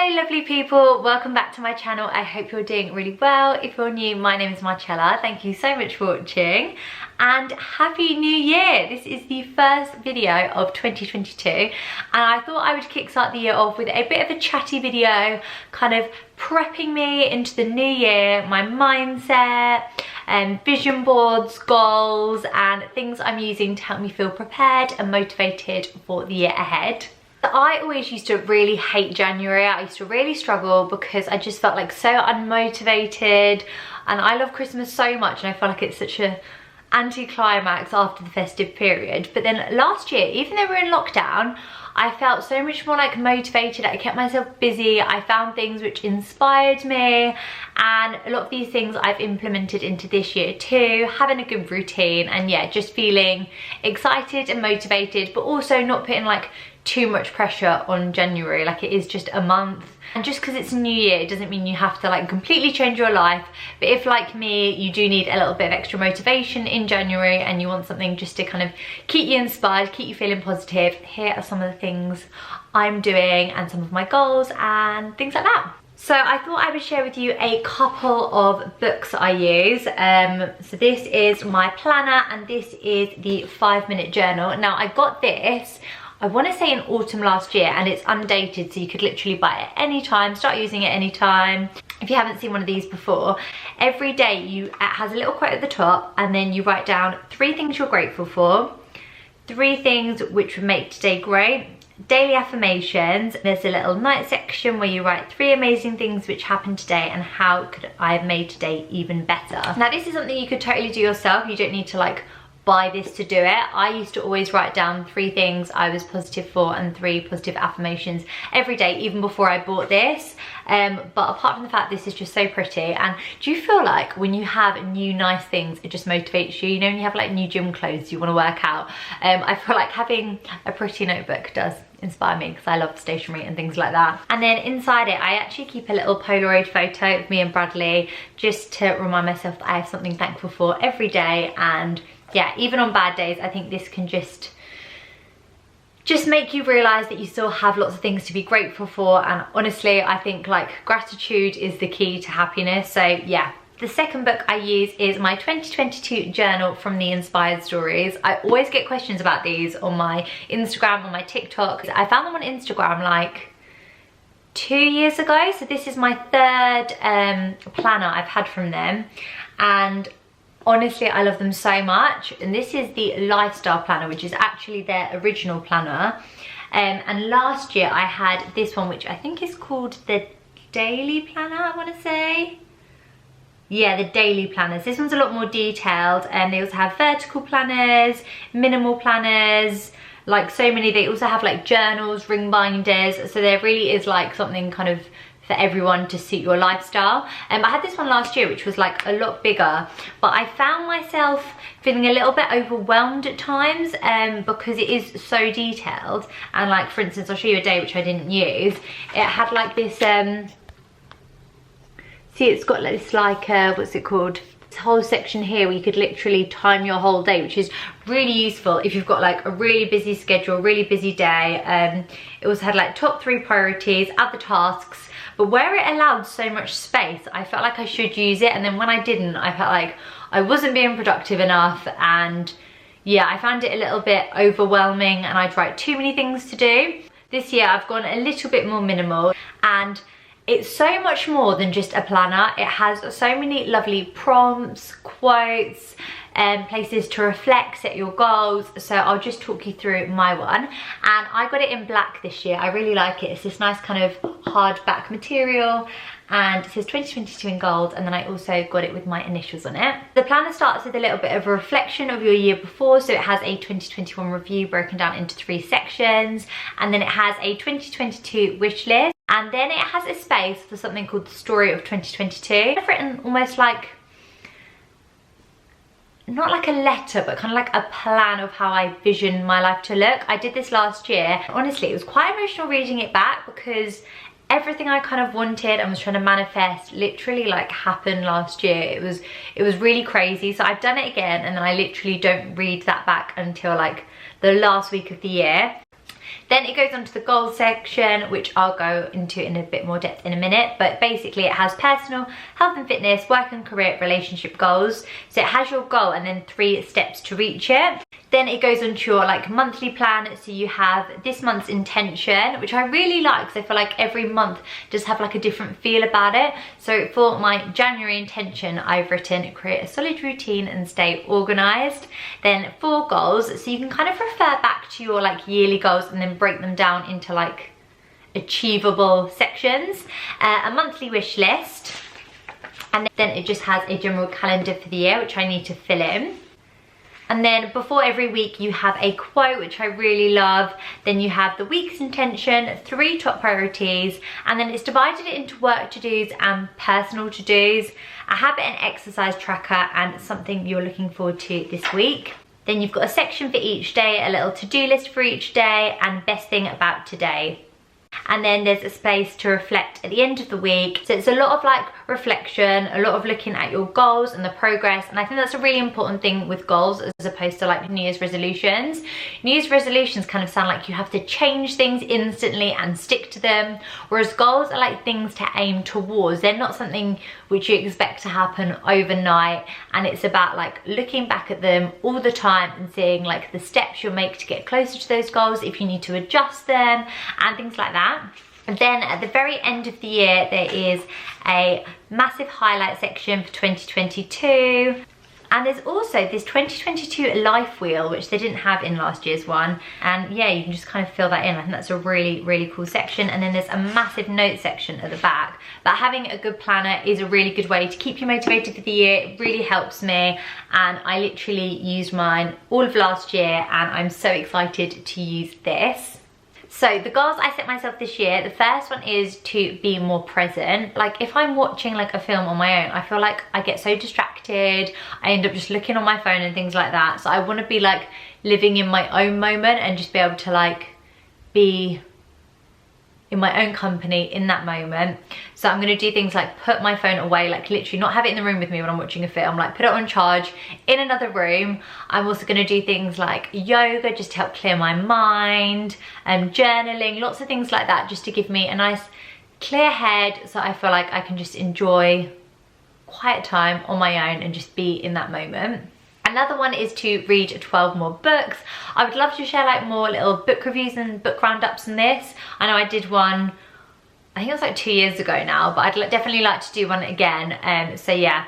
Hello lovely people, welcome back to my channel. I hope you're doing really well. If you're new, my name is Marcella. Thank you so much for watching and Happy New Year. This is the first video of 2022 and I thought I would kickstart the year off with a bit of a chatty video, kind of prepping me into the new year, my mindset and vision boards, goals and things I'm using to help me feel prepared and motivated for the year ahead. I always used to really hate January. I used to really struggle because I just felt like so unmotivated, and I love Christmas so much and I feel like it's such a anti-climax after the festive period. But then last year, even though we were in lockdown, I felt so much more like motivated. I kept myself busy. I found things which inspired me, and a lot of these things I've implemented into this year too, having a good routine and yeah, just feeling excited and motivated, but also not putting like too much pressure on January. Like, it is just a month, and just because it's a new year it doesn't mean you have to like completely change your life. But if, like me, you do need a little bit of extra motivation in January and you want something just to kind of keep you inspired, keep you feeling positive, here are some of the things I'm doing and some of my goals and things like that. So I thought I would share with you a couple of books I use. So this is my planner and this is the 5-minute journal. Now I got this, I want to say in autumn last year, and it's undated, so you could literally buy it any time, start using it any time. If you haven't seen one of these before, every day it has a little quote at the top, and then you write down 3 things you're grateful for, 3 things which would make today great, daily affirmations. There's a little night section where you write 3 amazing things which happened today and how could I have made today even better. Now this is something you could totally do yourself. You don't need to like buy this to do it. I used to always write down 3 things I was positive for and 3 positive affirmations every day, even before I bought this. But apart from the fact this is just so pretty, and do you feel like when you have new nice things it just motivates you? You know, when you have like new gym clothes you want to work out, I feel like having a pretty notebook does inspire me because I love stationery and things like that. And then inside it I actually keep a little Polaroid photo of me and Bradley, just to remind myself that I have something thankful for every day. And yeah, even on bad days I think this can just make you realise that you still have lots of things to be grateful for. And honestly I think like gratitude is the key to happiness. So yeah, the second book I use is my 2022 journal from the Inspired Stories. I always get questions about these on my Instagram, on my TikTok. I found them on Instagram like 2 years ago, so this is my 3rd planner I've had from them, and honestly I love them so much. And this is the lifestyle planner, which is actually their original planner, and last year I had this one which I think is called the daily planner, I want to say. Yeah, the daily planners. This one's a lot more detailed, and they also have vertical planners, minimal planners, like so many. They also have like journals, ring binders, so there really is like something kind of for everyone to suit your lifestyle. I had this one last year which was like a lot bigger, but I found myself feeling a little bit overwhelmed at times because it is so detailed. And like, for instance, I'll show you a day which I didn't use. It had like this see, it's got this like what's it called, this whole section here where you could literally time your whole day, which is really useful if you've got like a really busy schedule, really busy day. It also had like top 3 priorities, other tasks, but where it allowed so much space I felt like I should use it, and then when I didn't I felt like I wasn't being productive enough. And yeah, I found it a little bit overwhelming and I'd write too many things to do. This year I've gone a little bit more minimal, and it's so much more than just a planner. It has so many lovely prompts, quotes, and places to reflect, set your goals. So I'll just talk you through my one, and I got it in black this year. I really like it. It's this nice kind of hardback material, and it says 2022 in gold, and then I also got it with my initials on it. The planner starts with a little bit of a reflection of your year before, so it has a 2021 review broken down into 3 sections, and then it has a 2022 wish list, and then it has a space for something called the story of 2022. I've written almost like, not like a letter, but kind of like a plan of how I vision my life to look. I did this last year. Honestly, it was quite emotional reading it back because everything I kind of wanted and was trying to manifest literally like happened last year. It was really crazy. So I've done it again, and then I literally don't read that back until like the last week of the year. Then it goes on to the goals section, which I'll go into in a bit more depth in a minute, but basically it has personal, health and fitness, work and career, relationship goals. So it has your goal and then 3 steps to reach it. Then it goes on to your like monthly plan. So you have this month's intention, which I really like because I feel like every month does have like a different feel about it. So for my January intention, I've written create a solid routine and stay organized. Then 4 goals, so you can kind of refer back to your like yearly goals and then break them down into like achievable sections. A monthly wish list, and then it just has a general calendar for the year, which I need to fill in. And then before every week you have a quote, which I really love. Then you have the week's intention, 3 top priorities, and then it's divided into work to-dos and personal to-dos, a habit and exercise tracker, and something you're looking forward to this week. Then you've got a section for each day, a little to-do list for each day, and best thing about today. And then there's a space to reflect at the end of the week. So it's a lot of like reflection, a lot of looking at your goals and the progress, and I think that's a really important thing with goals as opposed to like New Year's resolutions. New Year's resolutions kind of sound like you have to change things instantly and stick to them, whereas goals are like things to aim towards. They're not something which you expect to happen overnight, and it's about like looking back at them all the time and seeing like the steps you'll make to get closer to those goals, if you need to adjust them and things like that. And then at the very end of the year there is a massive highlight section for 2022, and there's also this 2022 life wheel, which they didn't have in last year's one, and yeah, you can just kind of fill that in. I think that's a really cool section. And then there's a massive note section at the back. But having a good planner is a really good way to keep you motivated for the year. It really helps me, and I literally used mine all of last year, and I'm so excited to use this. So the goals I set myself this year, the first one is to be more present. Like if I'm watching like a film on my own, I feel like I get so distracted. I end up just looking on my phone and things like that. So I want to be like living in my own moment and just be able to like be in my own company in that moment. So I'm gonna do things like put my phone away, like literally not have it in the room with me when I'm watching a film, like put it on charge in another room. I'm also gonna do things like yoga just to help clear my mind, and journaling, lots of things like that, just to give me a nice clear head, so I feel like I can just enjoy quiet time on my own and just be in that moment. Another one is to read 12 more books. I would love to share like more little book reviews and book roundups in this. I know I did one, I think it was like 2 years ago now, but I'd definitely like to do one again. So yeah,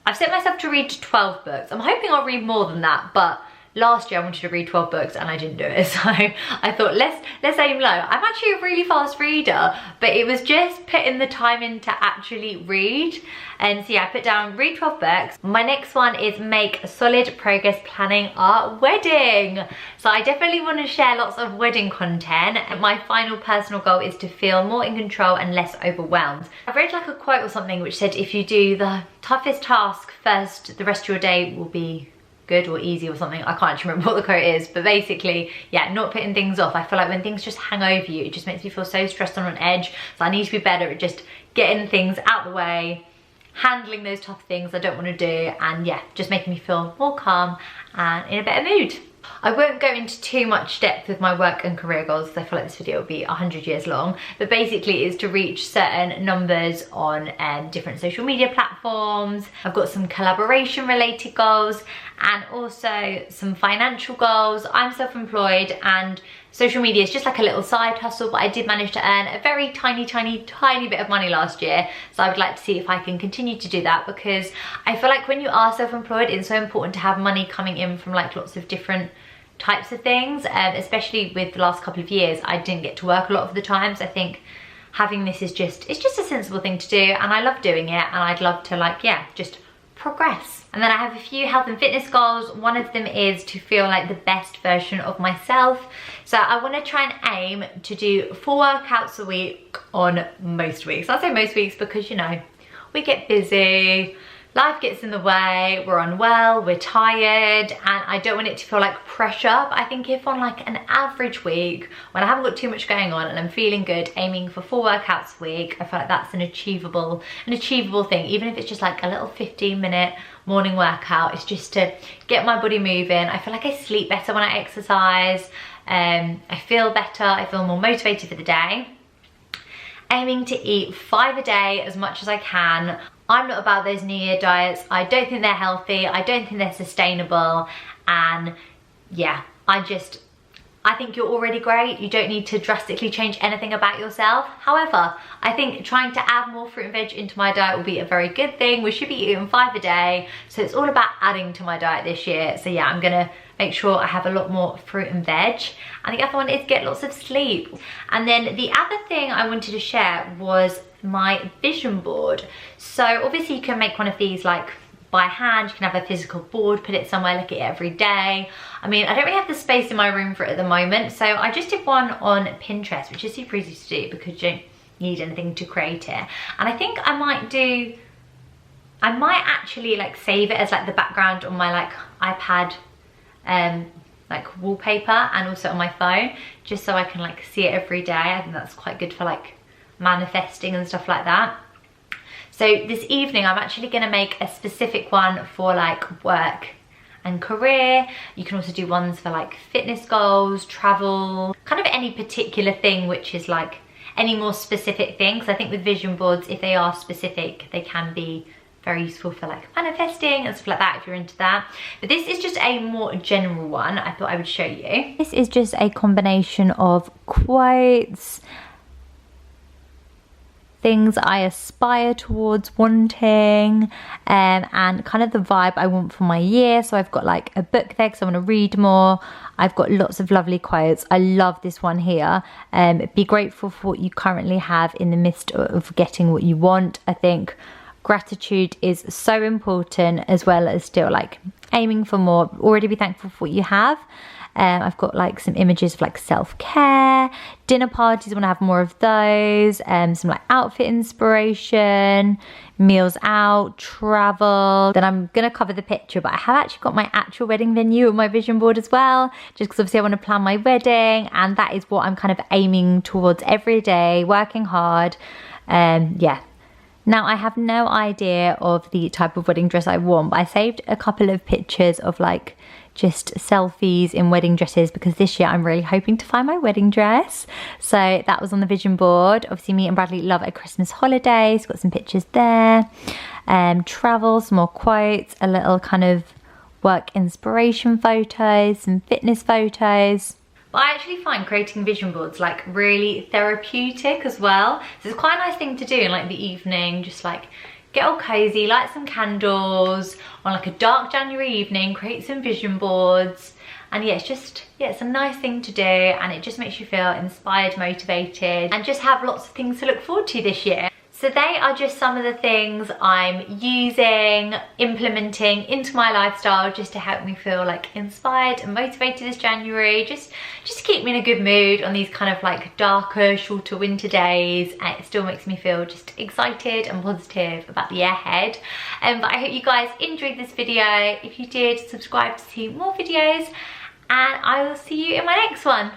I've set myself to read 12 books. I'm hoping I'll read more than that, but last year I wanted to read 12 books and I didn't do it, so I thought let's aim low. I'm actually a really fast reader, but it was just putting the time in to actually read. And so yeah, I put down read 12 books. My next one is make solid progress planning our wedding. So I definitely want to share lots of wedding content, and my final personal goal is to feel more in control and less overwhelmed. I read like a quote or something which said if you do the toughest task first, the rest of your day will be good or easy or something. I can't actually remember what the quote is, but basically, yeah, not putting things off. I feel like when things just hang over you, it just makes me feel so stressed and on edge. So I need to be better at just getting things out the way, handling those tough things I don't want to do, and yeah, just making me feel more calm and in a better mood. I won't go into too much depth with my work and career goals because I feel like this video will be 100 years long, but basically it's to reach certain numbers on different social media platforms. I've got some collaboration related goals and also some financial goals. I'm self-employed and social media is just like a little side hustle, but I did manage to earn a very tiny bit of money last year. So I would like to see if I can continue to do that, because I feel like when you are self-employed, it's so important to have money coming in from like lots of different types of things. Especially with the last couple of years, I didn't get to work a lot of the time. So I think having this is just, it's just a sensible thing to do, and I love doing it, and I'd love to like, yeah, just progress. And then I have a few health and fitness goals. One of them is to feel like the best version of myself. So I want to try and aim to do 4 workouts a week on most weeks. I say most weeks because, you know, we get busy, life gets in the way, we're unwell, we're tired, and I don't want it to feel like pressure. But I think if on like an average week, when I haven't got too much going on and I'm feeling good, aiming for 4 workouts a week, I feel like that's an achievable thing. Even if it's just like a little 15-minute morning workout, it's just to get my body moving. I feel like I sleep better when I exercise. I feel better, I feel more motivated for the day. Aiming to eat 5 a day as much as I can. I'm not about those New Year diets. I don't think they're healthy. I don't think they're sustainable. And yeah, I think you're already great. You don't need to drastically change anything about yourself. However, I think trying to add more fruit and veg into my diet will be a very good thing. We should be eating 5 a day. So it's all about adding to my diet this year. So yeah, I'm gonna make sure I have a lot more fruit and veg. And the other one is get lots of sleep. And then the other thing I wanted to share was my vision board. So obviously you can make one of these like by hand. You can have a physical board, put it somewhere, look at it every day. I mean, I don't really have the space in my room for it at the moment, so I just did one on Pinterest, which is super easy to do because you don't need anything to create it. And I think I might actually like save it as like the background on my like iPad like wallpaper, and also on my phone, just so I can like see it every day. I think that's quite good for like manifesting and stuff like that. So this evening I'm actually going to make a specific one for like work and career. You can also do ones for like fitness goals, travel, kind of any particular thing which is like any more specific things. I think with vision boards, if they are specific, they can be very useful for like manifesting and stuff like that if you're into that. But this is just a more general one I thought I would show you. This is just a combination of quotes, things I aspire towards wanting, and kind of the vibe I want for my year. So I've got like a book there because I want to read more. I've got lots of lovely quotes. I love this one here. Be grateful for what you currently have in the midst of getting what you want. I think gratitude is so important, as well as still like aiming for more. Already be thankful for what you have. I've got like some images of like self-care, dinner parties, I want to have more of those, some like outfit inspiration, meals out, travel. Then I'm gonna cover the picture, but I have actually got my actual wedding venue on my vision board as well, just because obviously I want to plan my wedding, and that is what I'm kind of aiming towards every day, working hard. Yeah. Now I have no idea of the type of wedding dress I want, but I saved a couple of pictures of like just selfies in wedding dresses, because this year I'm really hoping to find my wedding dress. So that was on the vision board. Obviously me and Bradley love a Christmas holiday, so got some pictures there. Travel, some more quotes, a little kind of work inspiration photos, some fitness photos. But I actually find creating vision boards like really therapeutic as well. So it's quite a nice thing to do in like the evening, just like get all cozy, light some candles on like a dark January evening, create some vision boards. And yeah, it's a nice thing to do, and it just makes you feel inspired, motivated, and just have lots of things to look forward to this year. So they are just some of the things I'm using, implementing into my lifestyle just to help me feel like inspired and motivated this January. Just to keep me in a good mood on these kind of like darker, shorter winter days. And it still makes me feel just excited and positive about the year ahead. But I hope you guys enjoyed this video. If you did, subscribe to see more videos, and I will see you in my next one.